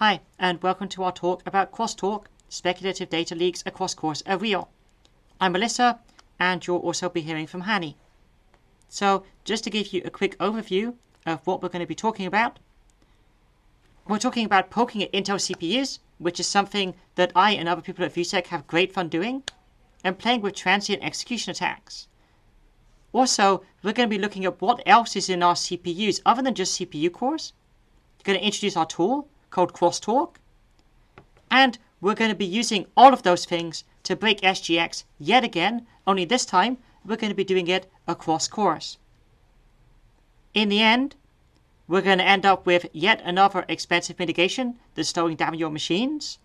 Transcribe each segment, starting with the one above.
Hi, and welcome to our talk about CrossTalk, speculative data leaks across cores are real. I'm Melissa, and you'll also be hearing from Hani. So, just to give you a quick overview of what we're going to be talking about, we're talking about poking at Intel CPUs, which is something that I and other people at VSEC have great fun doing, and playing with transient execution attacks. Also, we're going to be looking at what else is in our CPUs other than just CPU cores. We're going to introduce our tool called CrossTalk, and we're going to be using all of those things to break SGX yet again, only this time we're going to be doing it across cores. In the end, we're going to end up with yet another expensive mitigation that's slowing down your machines.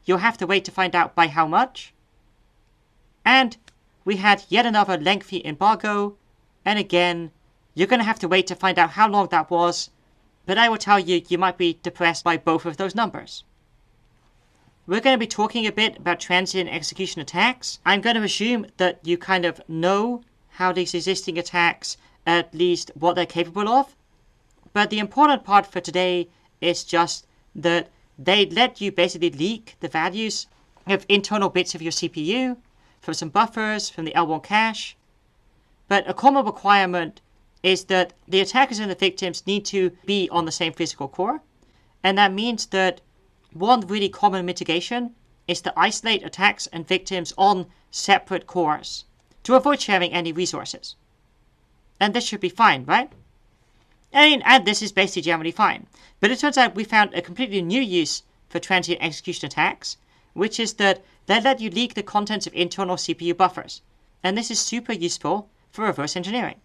You'll have to wait to find out by how much. And we had yet another lengthy embargo, and again, you're going to have to wait to find out how long that was, but I will tell you, you might be depressed by both of those numbers. We're going to be talking a bit about transient execution attacks. I'm going to assume that you kind of know how these existing attacks, at least what they're capable of. But the important part for today is just that they let you basically leak the values of internal bits of your CPU from some buffers, from the L1 cache. But a common requirement is that the attackers and the victims need to be on the same physical core. And that means that one really common mitigation is to isolate attacks and victims on separate cores to avoid sharing any resources. And this should be fine, right? And this is basically generally fine. But it turns out we found a completely new use for transient execution attacks, which is that they let you leak the contents of internal CPU buffers. And this is super useful for reverse engineering.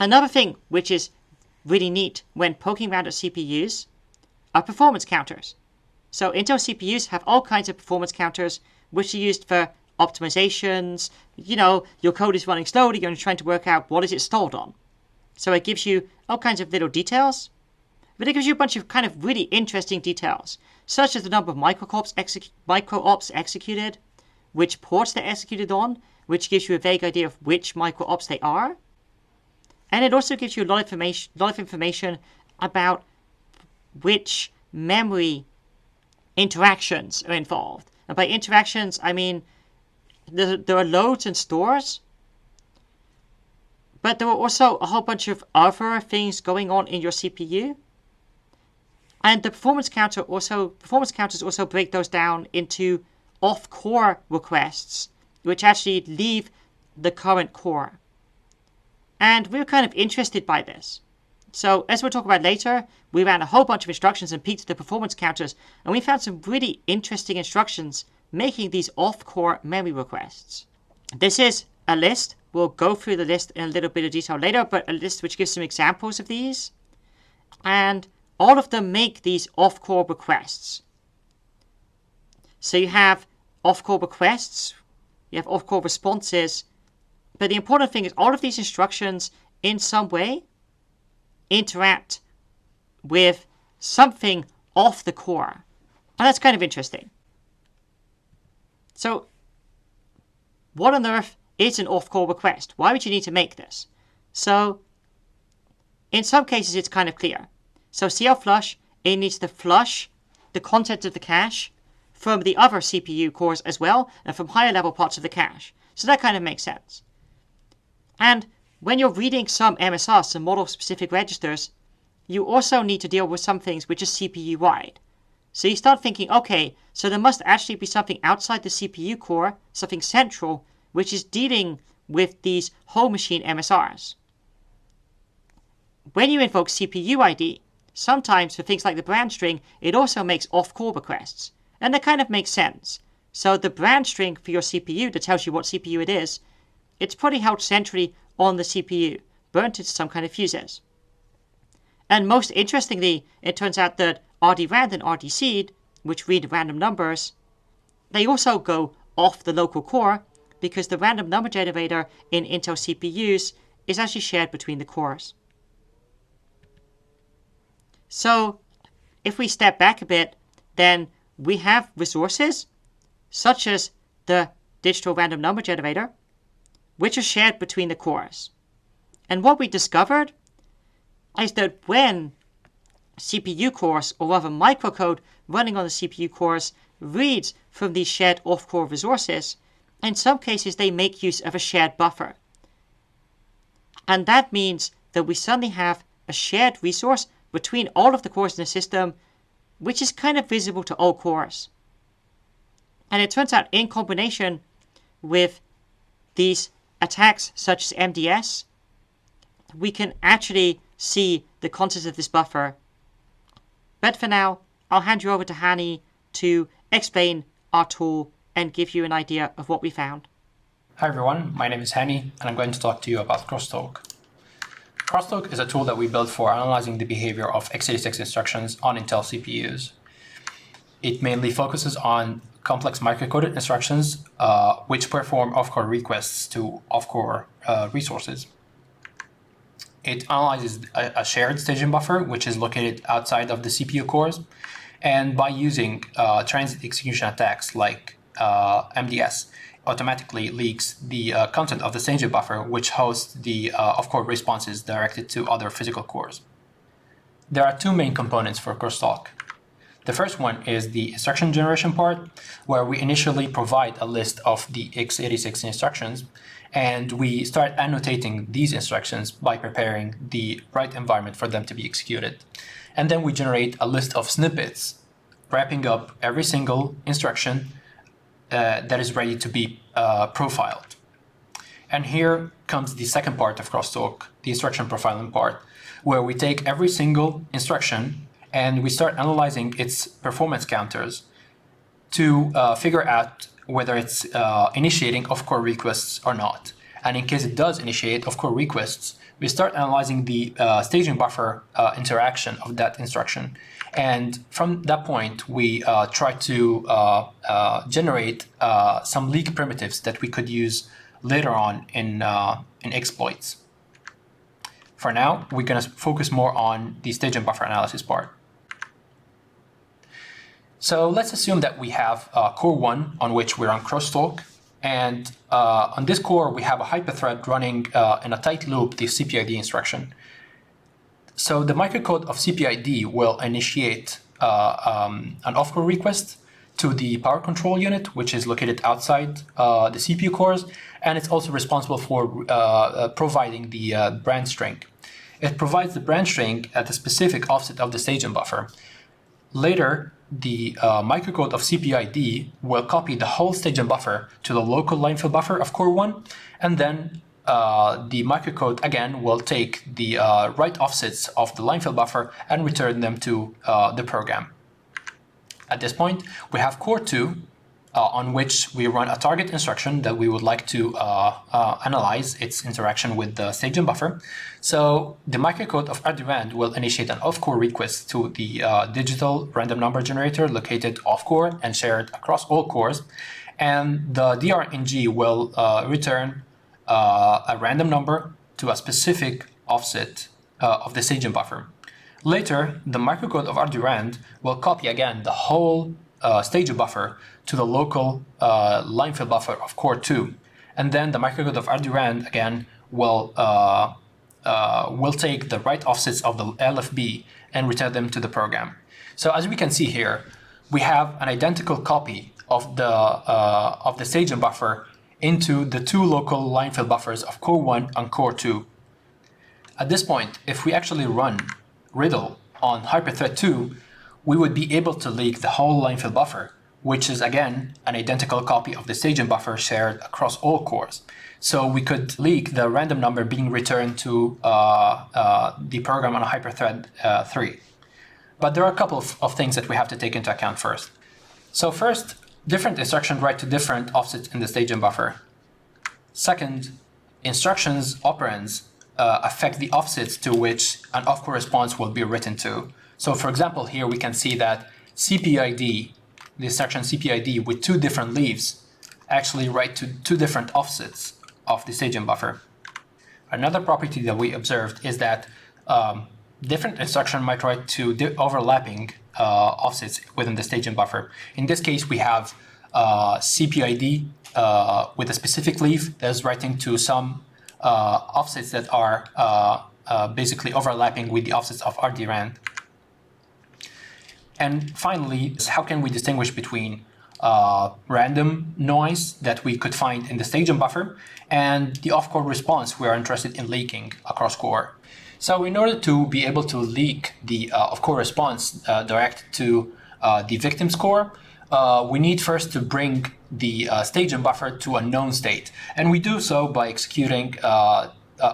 Another thing which is really neat when poking around at CPUs are performance counters. So Intel CPUs have all kinds of performance counters which are used for optimizations. You know, your code is running slowly, you're trying to work out what is it stalled on. So it gives you all kinds of little details, but it gives you a bunch of kind of really interesting details, such as the number of micro-ops executed, which ports they're executed on, which gives you a vague idea of which micro-ops they are. And it also gives you a lot of information about which memory interactions are involved. And by interactions, I mean there are loads and stores, but there are also a whole bunch of other things going on in your CPU. And the performance counters also break those down into off-core requests, which actually leave the current core. And we were kind of interested by this. So as we'll talk about later, we ran a whole bunch of instructions and peeked at the performance counters, and we found some really interesting instructions making these off-core memory requests. This is a list. We'll go through the list in a little bit of detail later, but a list which gives some examples of these. And all of them make these off-core requests. So you have off-core requests, you have off-core responses, but the important thing is all of these instructions in some way interact with something off the core. And that's kind of interesting. So what on earth is an off-core request? Why would you need to make this? So in some cases it's kind of clear. So CLFlush, it needs to flush the content of the cache from the other CPU cores as well, and from higher level parts of the cache. So that kind of makes sense. And when you're reading some MSRs, some model-specific registers, you also need to deal with some things which are CPU-wide. So you start thinking, okay, so there must actually be something outside the CPU core, something central, which is dealing with these whole machine MSRs. When you invoke CPU ID, sometimes for things like the brand string, it also makes off-core requests. And that kind of makes sense. So the brand string for your CPU that tells you what CPU it is, it's probably held centrally on the CPU, burnt into some kind of fuses. And most interestingly, it turns out that RDRAND and RDSeed, which read random numbers, they also go off the local core because the random number generator in Intel CPUs is actually shared between the cores. So if we step back a bit, then we have resources such as the digital random number generator, which are shared between the cores. And what we discovered is that when CPU cores, or rather microcode running on the CPU cores, reads from these shared off-core resources. In some cases, they make use of a shared buffer. And that means that we suddenly have a shared resource between all of the cores in the system, which is kind of visible to all cores. And it turns out in combination with these attacks such as MDS, we can actually see the contents of this buffer. But for now, I'll hand you over to Hani to explain our tool and give you an idea of what we found. Hi everyone, my name is Hani and I'm going to talk to you about CrossTalk. CrossTalk is a tool that we built for analyzing the behavior of x86 instructions on Intel CPUs. It mainly focuses on complex microcoded instructions which perform off-core requests to off-core resources. It analyzes a shared staging buffer which is located outside of the CPU cores, and by using transient execution attacks like MDS, automatically leaks the content of the staging buffer which hosts the off-core responses directed to other physical cores. There are two main components for CrossTalk. The first one is the instruction generation part, where we initially provide a list of the x86 instructions, and we start annotating these instructions by preparing the right environment for them to be executed. And then we generate a list of snippets, wrapping up every single instruction that is ready to be profiled. And here comes the second part of CrossTalk, the instruction profiling part, where we take every single instruction and we start analyzing its performance counters to figure out whether it's initiating off-core requests or not. And in case it does initiate off-core requests, we start analyzing the staging buffer interaction of that instruction. And from that point, we try to generate some leak primitives that we could use later on in exploits. For now, we're going to focus more on the staging buffer analysis part. So let's assume that we have core 1 on which we run CrossTalk, and on this core we have a hyperthread running in a tight loop the CPID instruction. So the microcode of CPID will initiate an off-core request to the power control unit, which is located outside the CPU cores, and it's also responsible for providing the branch string. It provides the branch string at a specific offset of the staging buffer. Later, the microcode of CPID will copy the whole staging buffer to the local line fill buffer of core 1, and then the microcode again will take the right offsets of the line fill buffer and return them to the program. At this point, we have core 2 on which we run a target instruction that we would like to analyze its interaction with the staging buffer. So the microcode of RDRAND will initiate an off-core request to the digital random number generator located off-core and shared across all cores. And the DRNG will return a random number to a specific offset of the staging buffer. Later, the microcode of RDRAND will copy again the whole staging buffer to the local line fill buffer of core 2. And then the microcode of RDRAND again will take the right offsets of the LFB and return them to the program. So as we can see here, we have an identical copy of the staging buffer into the two local line fill buffers of core 1 and core 2. At this point, if we actually run Riddle on Hyperthread 2, we would be able to leak the whole line fill buffer, which is again an identical copy of the staging buffer shared across all cores. So we could leak the random number being returned to the program on a Hyperthread 3. But there are a couple of things that we have to take into account first. So first, different instructions write to different offsets in the staging buffer. Second, instructions operands affect the offsets to which an off-core response will be written to. So for example, here we can see that CPID, the instruction CPID with two different leaves, actually write to two different offsets of the staging buffer. Another property that we observed is that different instruction might write to overlapping offsets within the staging buffer. In this case, we have CPID with a specific leaf that is writing to some offsets that are basically overlapping with the offsets of RDRAND. And finally, how can we distinguish between random noise that we could find in the staging buffer and the off-core response we are interested in leaking across core? So in order to be able to leak the off-core response direct to the victim's core, we need first to bring the staging buffer to a known state. And we do so by executing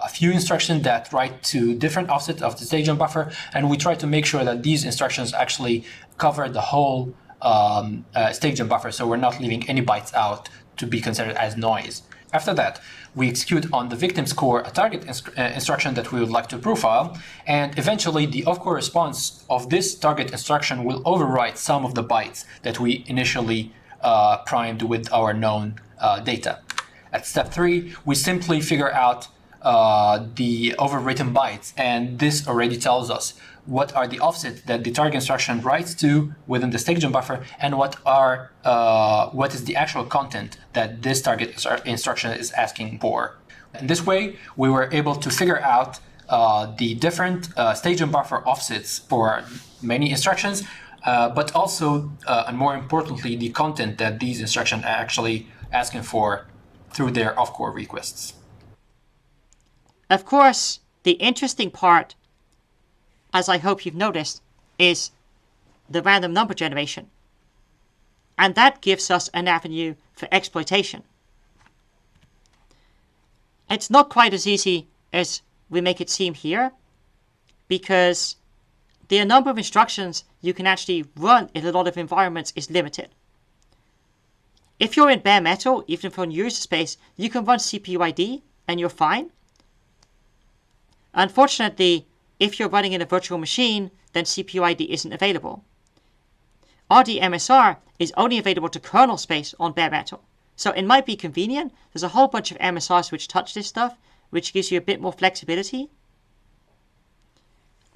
a few instructions that write to different offsets of the staging buffer, and we try to make sure that these instructions actually cover the whole staging buffer, so we're not leaving any bytes out to be considered as noise. After that, we execute on the victim's core a target instruction that we would like to profile, and eventually the off-core response of this target instruction will overwrite some of the bytes that we initially primed with our known data. At step 3, we simply figure out the overwritten bytes, and this already tells us what are the offsets that the target instruction writes to within the staging buffer, and what is the actual content that this target instruction is asking for. In this way, we were able to figure out the different staging buffer offsets for many instructions, but also, and more importantly, the content that these instructions are actually asking for through their off-core requests. Of course, the interesting part, as I hope you've noticed, is the random number generation. And that gives us an avenue for exploitation. It's not quite as easy as we make it seem here, because the number of instructions you can actually run in a lot of environments is limited. If you're in bare metal, even for user space, you can run CPU ID and you're fine. Unfortunately, if you're running in a virtual machine, then CPU ID isn't available. RDMSR is only available to kernel space on bare metal. So it might be convenient. There's a whole bunch of MSRs which touch this stuff, which gives you a bit more flexibility.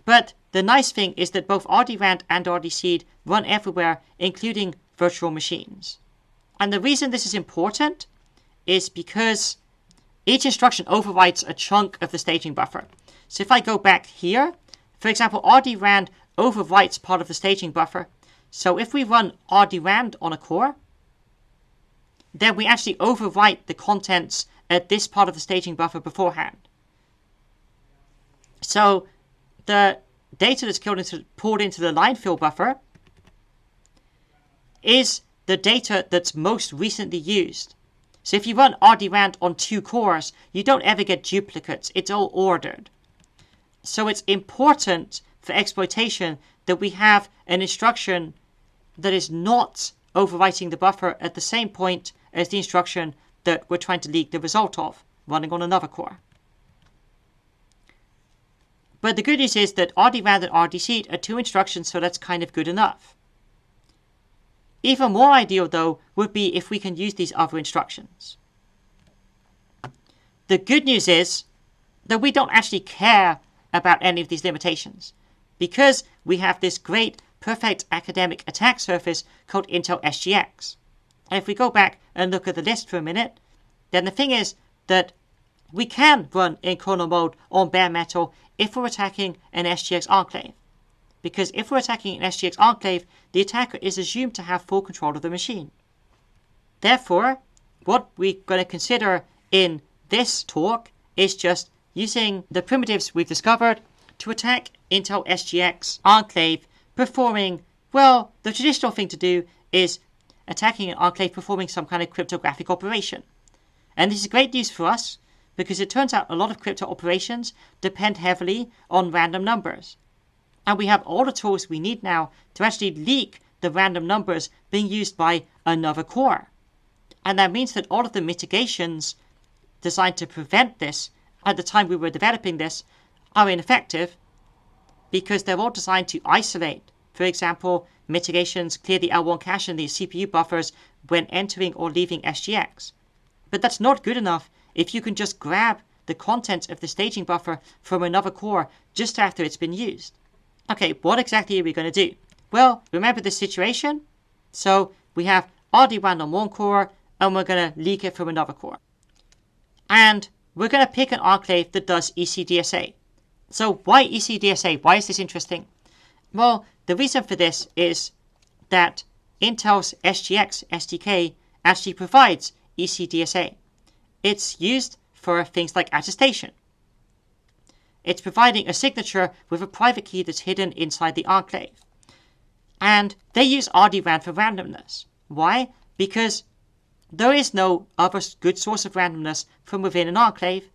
But the nice thing is that both RDRAND and RDSeed run everywhere, including virtual machines. And the reason this is important is because each instruction overwrites a chunk of the staging buffer. So if I go back here, for example, RDRAND overwrites part of the staging buffer. So if we run RDRAND on a core, then we actually overwrite the contents at this part of the staging buffer beforehand. So the data that's poured into the line fill buffer is the data that's most recently used. So if you run RDRAND on 2 cores, you don't ever get duplicates. It's all ordered. So it's important for exploitation that we have an instruction that is not overwriting the buffer at the same point as the instruction that we're trying to leak the result of, running on another core. But the good news is that RDRAND and RDSeed are 2 instructions, so that's kind of good enough. Even more ideal, though, would be if we can use these other instructions. The good news is that we don't actually care about any of these limitations, because we have this great, perfect academic attack surface called Intel SGX. And if we go back and look at the list for a minute, then the thing is that we can run in kernel mode on bare metal if we're attacking an SGX enclave. Because if we're attacking an SGX enclave, the attacker is assumed to have full control of the machine. Therefore, what we're going to consider in this talk is just using the primitives we've discovered to attack Intel SGX enclave performing, well, the traditional thing to do is attacking an enclave performing some kind of cryptographic operation. And this is great news for us because it turns out a lot of crypto operations depend heavily on random numbers. And we have all the tools we need now to actually leak the random numbers being used by another core. And that means that all of the mitigations designed to prevent this at the time we were developing this are ineffective because they're all designed to isolate. For example, mitigations clear the L1 cache in the CPU buffers when entering or leaving SGX. But that's not good enough if you can just grab the contents of the staging buffer from another core just after it's been used. Okay, what exactly are we going to do? Well, remember this situation? So we have RDRAND on one core and we're going to leak it from another core. And we're going to pick an enclave that does ECDSA. So why ECDSA? Why is this interesting? Well, the reason for this is that Intel's SGX SDK actually provides ECDSA. It's used for things like attestation. It's providing a signature with a private key that's hidden inside the enclave. And they use RDRAND for randomness. Why? Because there is no other good source of randomness from within an enclave.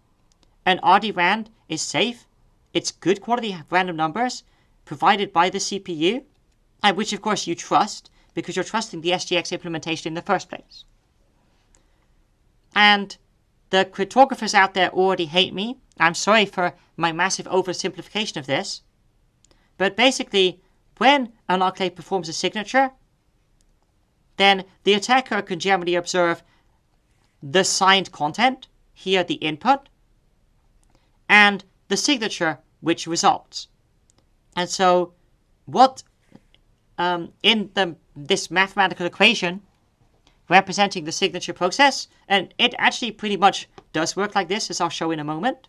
And RDRAND is safe. It's good quality random numbers provided by the CPU, and which of course you trust because you're trusting the SGX implementation in the first place. And the cryptographers out there already hate me. I'm sorry for my massive oversimplification of this. But basically, when an enclave performs a signature, then the attacker can generally observe the signed content, here the input, and the signature which results. And so what in this mathematical equation representing the signature process, and it actually pretty much does work like this, as I'll show in a moment.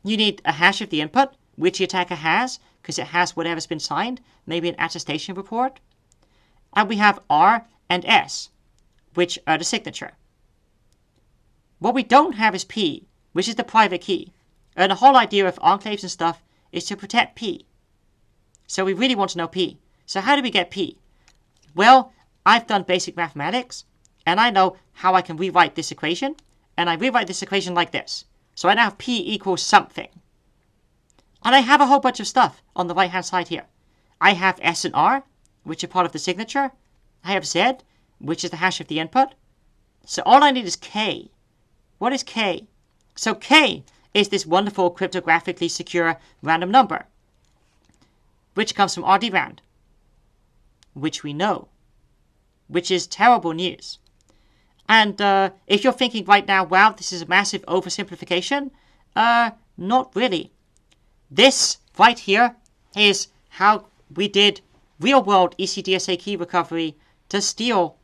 You need a hash of the input, which the attacker has, because it has whatever's been signed, maybe an attestation report. And we have R and S, which are the signature. What we don't have is P, which is the private key. And the whole idea of enclaves and stuff is to protect P. So we really want to know P. So how do we get P? Well, I've done basic mathematics, and I know how I can rewrite this equation, and I rewrite this equation like this. So I now have P equals something. And I have a whole bunch of stuff on the right-hand side here. I have S and R, which are part of the signature. I have Z, which is the hash of the input. So all I need is K. What is K? So K is this wonderful cryptographically secure random number, which comes from RDRAND, which we know, which is terrible news. And if you're thinking right now, wow, this is a massive oversimplification, not really. This right here is how we did real-world ECDSA key recovery to steal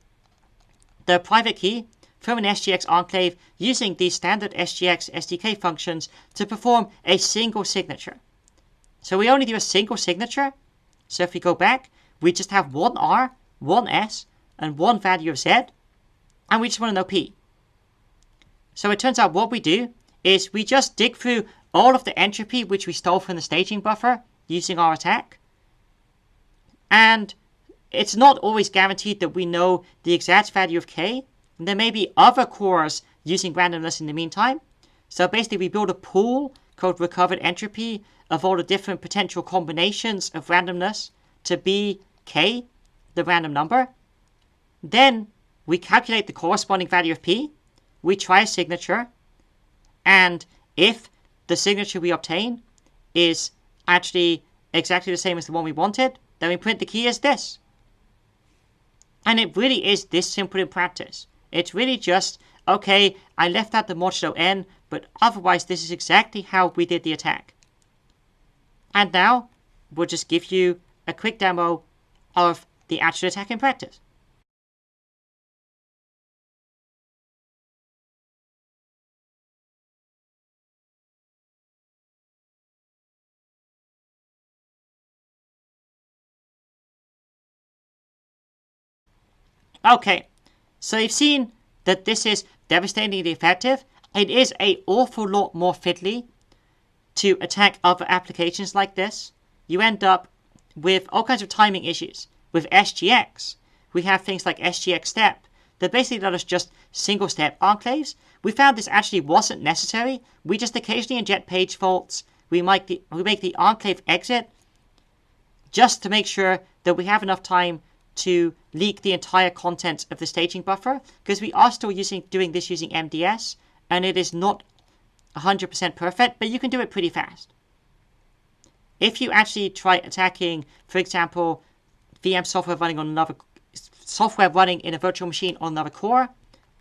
the private key from an SGX enclave using these standard SGX SDK functions to perform a single signature. So we only do a single signature. So if we go back, we just have one R, one S, and one value of Z, and we just want to know P. So it turns out what we do is we just dig through all of the entropy which we stole from the staging buffer using our attack. And it's not always guaranteed that we know the exact value of K. And there may be other cores using randomness in the meantime. So basically we build a pool called recovered entropy of all the different potential combinations of randomness to be K, the random number. Then we calculate the corresponding value of P. We try a signature. And if the signature we obtain is actually exactly the same as the one we wanted, then we print the key as this. And it really is this simple in practice. It's really just, okay, I left out the modulo n, but otherwise this is exactly how we did the attack. And now we'll just give you a quick demo of the actual attack in practice. Okay, so you've seen that this is devastatingly effective. It is an awful lot more fiddly to attack other applications like this. You end up with all kinds of timing issues. With SGX, we have things like SGX step that basically let us just single step enclaves. We found this actually wasn't necessary. We just occasionally inject page faults. We make the enclave exit just to make sure that we have enough time to leak the entire contents of the staging buffer, because we are still doing this using MDS, and it is not 100% perfect, but you can do it pretty fast. If you actually try attacking, for example, VM software running in a virtual machine on another core,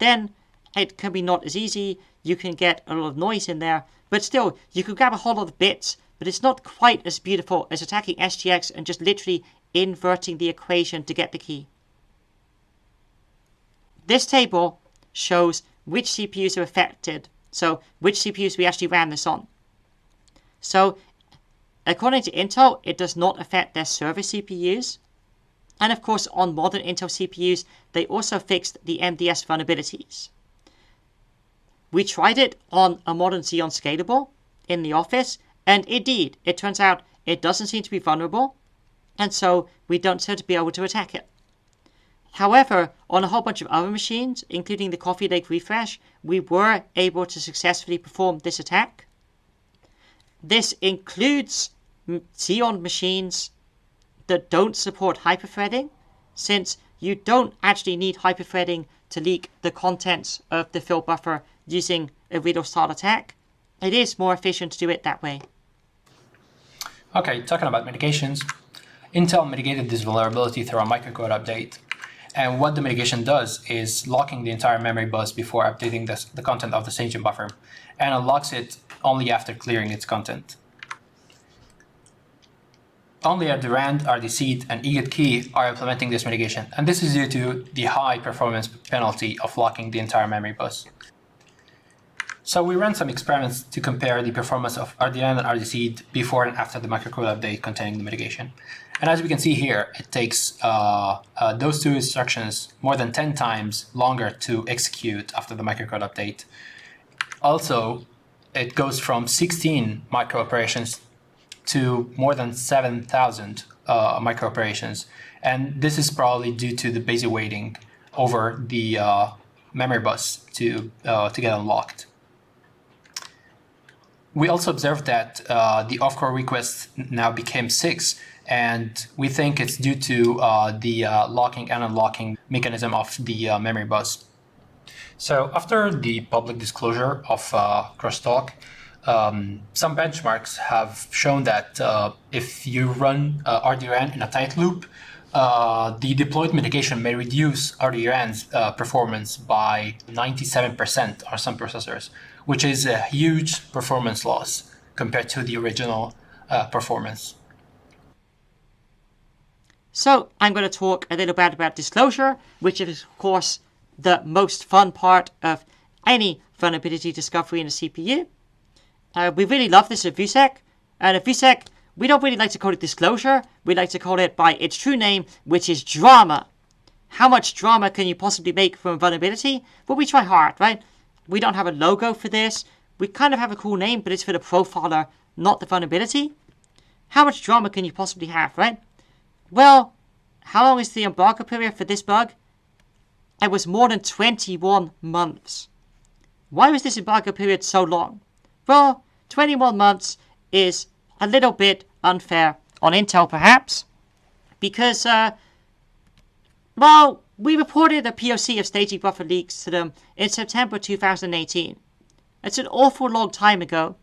then it can be not as easy. You can get a lot of noise in there, but still, you can grab a whole lot of bits, but it's not quite as beautiful as attacking SGX and just literally inverting the equation to get the key. This table shows which CPUs are affected, so which CPUs we actually ran this on. So According to Intel, it does not affect their server CPUs. And of course, on modern Intel CPUs, they also fixed the MDS vulnerabilities. We tried it on a modern Xeon Scalable in the office, and indeed, it turns out it doesn't seem to be vulnerable, and so we don't seem to be able to attack it. However, on a whole bunch of other machines, including the Coffee Lake refresh, we were able to successfully perform this attack. This includes Xeon machines that don't support hyperthreading, since you don't actually need hyperthreading to leak the contents of the fill buffer using a reload-style attack. It is more efficient to do it that way. Okay, talking about mitigations, Intel mitigated this vulnerability through a microcode update. And what the mitigation does is locking the entire memory bus before updating the content of the staging buffer, and unlocks it only after clearing its content. Only Durand, RDSeed, and EGET-Key are implementing this mitigation, and this is due to the high performance penalty of locking the entire memory bus. So we ran some experiments to compare the performance of RDRAND and RDSeed before and after the microcode update containing the mitigation. And as we can see here, it takes those two instructions more than 10 times longer to execute after the microcode update. Also, it goes from 16 micro operations to more than 7,000 micro operations. And this is probably due to the basic weighting over the memory bus to get unlocked. We also observed that the offcore requests now became 6, and we think it's due to the locking and unlocking mechanism of the memory bus. So after the public disclosure of CrossTalk, some benchmarks have shown that if you run RDRAND in a tight loop, the deployed mitigation may reduce RDRAND's performance by 97% on some processors, which is a huge performance loss compared to the original performance. So I'm going to talk a little bit about disclosure, which is of course the most fun part of any vulnerability discovery in a CPU. We really love this at VSEC, and at VSEC we don't really like to call it disclosure, we like to call it by its true name, which is drama. How much drama can you possibly make from a vulnerability? Well, we try hard, right? We don't have a logo for this. We kind of have a cool name, but it's for the profiler, not the vulnerability. How much drama can you possibly have, right? Well, how long is the embargo period for this bug? It was more than 21 months. Why was this embargo period so long? Well, 21 months is a little bit unfair on Intel, perhaps, because, well, we reported a POC of staging buffer leaks to them in September 2018. It's an awful long time ago.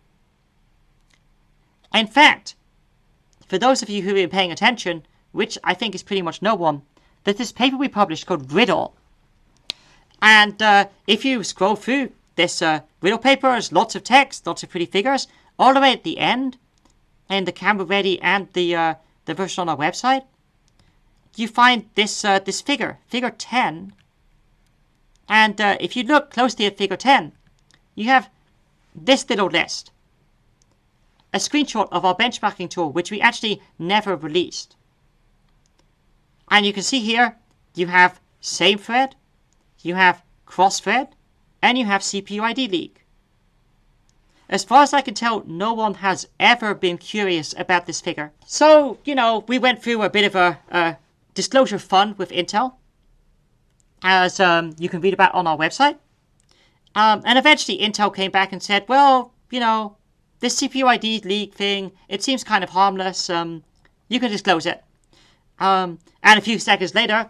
In fact, for those of you who have been paying attention, which I think is pretty much no one, there's this paper we published called Riddle. And if you scroll through this Riddle paper, there's lots of text, lots of pretty figures, all the way at the end, in the camera ready and the version on our website, you find this this figure 10. And if you look closely at figure 10, you have this little list. A screenshot of our benchmarking tool, which we actually never released. And you can see here, you have same thread, you have cross thread, and you have CPU ID leak. As far as I can tell, no one has ever been curious about this figure. So, you know, we went through a bit of a disclosure fun with Intel, as you can read about on our website. And eventually Intel came back and said, well, you know, this CPU ID leak thing, it seems kind of harmless. You can disclose it. And a few seconds later,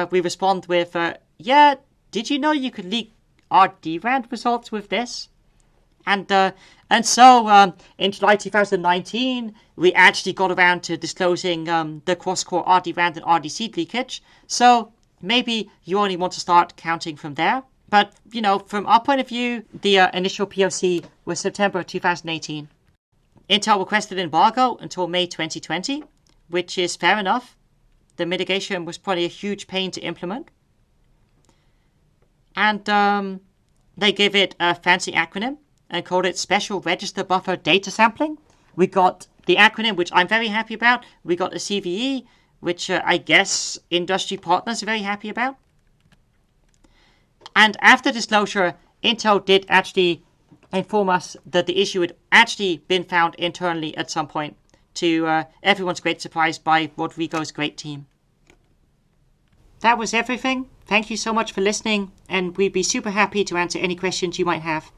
we respond with, yeah, did you know you could leak our DRAND results with this? And so in July 2019, we actually got around to disclosing the cross-core RDRAND and RDSeed leakage. So maybe you only want to start counting from there. But, you know, from our point of view, the initial POC was September 2018. Intel requested embargo until May 2020, which is fair enough. The mitigation was probably a huge pain to implement. And they gave it a fancy acronym and called it Special Register Buffer Data Sampling. We got the acronym, which I'm very happy about. We got a CVE, which I guess industry partners are very happy about. And after disclosure, Intel did actually inform us that the issue had actually been found internally at some point, to everyone's great surprise by Rodrigo's great team. That was everything. Thank you so much for listening, and we'd be super happy to answer any questions you might have.